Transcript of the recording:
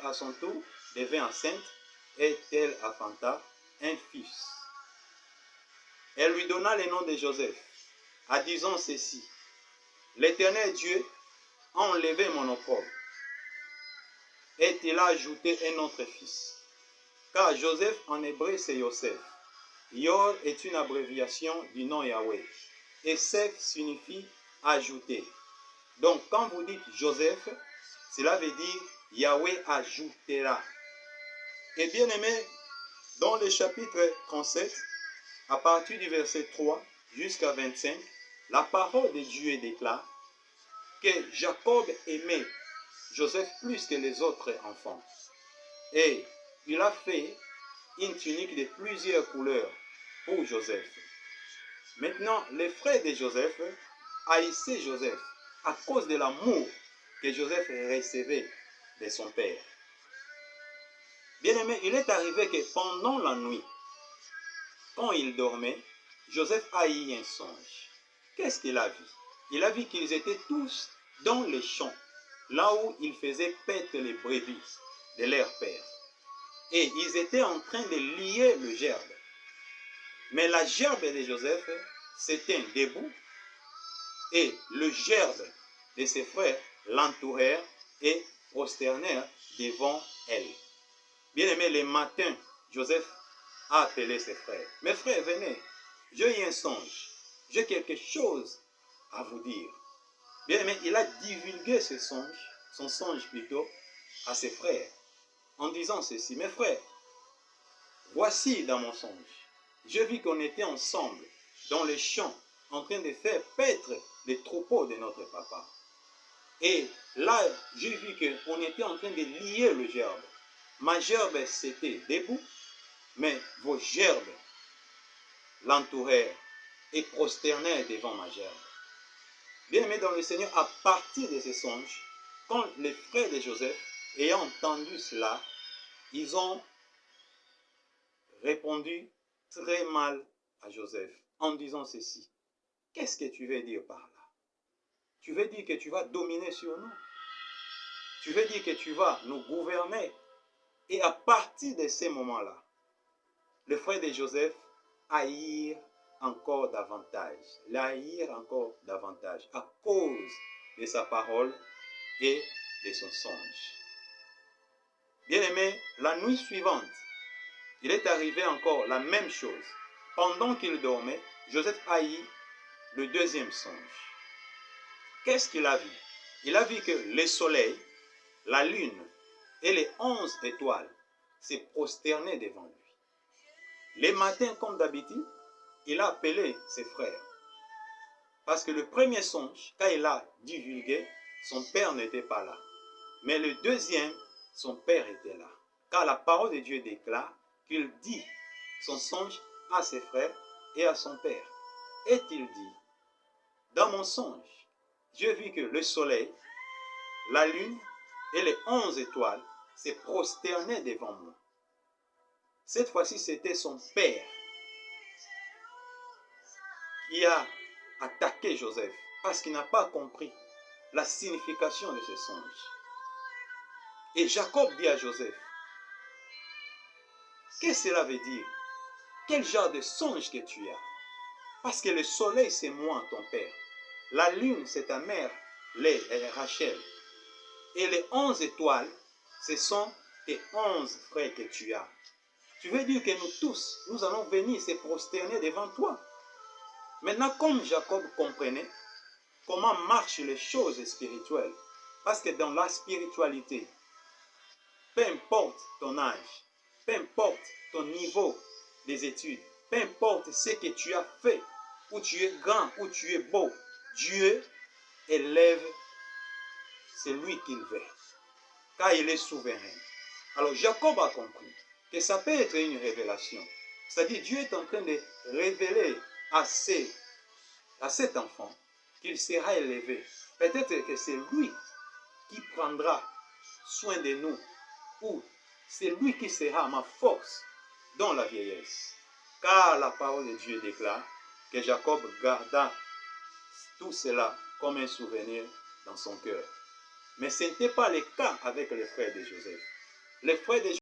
à son tour devint enceinte et elle enfanta un fils. Elle lui donna le nom de Joseph, en disant ceci: l'Éternel Dieu a enlevé mon opprobre, et il a ajouté un autre fils. Car Joseph en hébreu c'est Yosef. Yor est une abréviation du nom Yahweh. Et Sef signifie ajouter. Donc quand vous dites Joseph, cela veut dire Yahweh ajoutera. Et bien aimé, dans le chapitre 37, à partir du verset 3 jusqu'à 25, la parole de Dieu déclare que Jacob aimait Joseph plus que les autres enfants. Et il a fait une tunique de plusieurs couleurs pour Joseph. Maintenant, les frères de Joseph haïssaient Joseph à cause de l'amour que Joseph recevait de son père. Bien aimé, il est arrivé que pendant la nuit, quand il dormait, Joseph a eu un songe. Qu'est-ce qu'il a vu? Il a vu qu'ils étaient tous dans les champs, là où ils faisaient paître les brebis de leur père. Et ils étaient en train de lier le gerbe. Mais la gerbe de Joseph s'était debout et le gerbe de ses frères l'entourèrent et prosternèrent devant elle. Bien aimé, le matin, Joseph a appelé ses frères. Mes frères, venez, j'ai eu un songe, j'ai quelque chose à vous dire. Bien aimé, il a divulgué son songe plutôt, à ses frères, en disant ceci: mes frères, voici dans mon songe, je vis qu'on était ensemble dans les champs en train de faire paître les troupeaux de notre papa. Et là, j'ai vu qu'on était en train de lier le gerbe. Ma gerbe c'était debout, mais vos gerbes l'entourèrent et prosternèrent devant ma gerbe. Bien aimé dans le Seigneur, à partir de ces songes, quand les frères de Joseph ayant entendu cela, ils ont répondu très mal à Joseph en disant ceci: qu'est-ce que tu veux dire par là? Tu veux dire que tu vas dominer sur nous? Tu veux dire que tu vas nous gouverner? Et à partir de ces moments-là, les frères de Joseph haïrent encore davantage, à cause de sa parole et de son songe. Bien aimé, la nuit suivante, il est arrivé encore la même chose. Pendant qu'il dormait, Joseph a eu le deuxième songe. Qu'est-ce qu'il a vu? Il a vu que le soleil, la lune et les 11 étoiles se prosternaient devant lui. Les matins, comme d'habitude, il a appelé ses frères. Parce que le premier songe, quand il a divulgué, son père n'était pas là. Mais le deuxième, son père était là. Car la parole de Dieu déclare qu'il dit son songe à ses frères et à son père. Et il dit: dans mon songe, j'ai vu que le soleil, la lune et les 11 étoiles se prosternaient devant moi. Cette fois-ci, c'était son père qui a attaqué Joseph parce qu'il n'a pas compris la signification de ce songe. Et Jacob dit à Joseph: qu'est-ce que cela veut dire? Quel genre de songe que tu as? Parce que le soleil, c'est moi, ton père. La lune, c'est ta mère, Rachel. Et les 11 étoiles, ce sont tes 11 frères que tu as. Tu veux dire que nous tous, nous allons venir se prosterner devant toi. Maintenant, comme Jacob comprenait comment marchent les choses spirituelles, parce que dans la spiritualité, peu importe ton âge, peu importe ton niveau des études, peu importe ce que tu as fait, où tu es grand, où tu es beau, Dieu élève celui qu'il veut, car il est souverain. Alors Jacob a compris que ça peut être une révélation. C'est-à-dire Dieu est en train de révéler à cet enfant qu'il sera élevé. Peut-être que c'est lui qui prendra soin de nous, ou c'est lui qui sera ma force dans la vieillesse. Car la parole de Dieu déclare que Jacob garda tout cela comme un souvenir dans son cœur. Mais ce n'était pas le cas avec les frères de Joseph. les frères de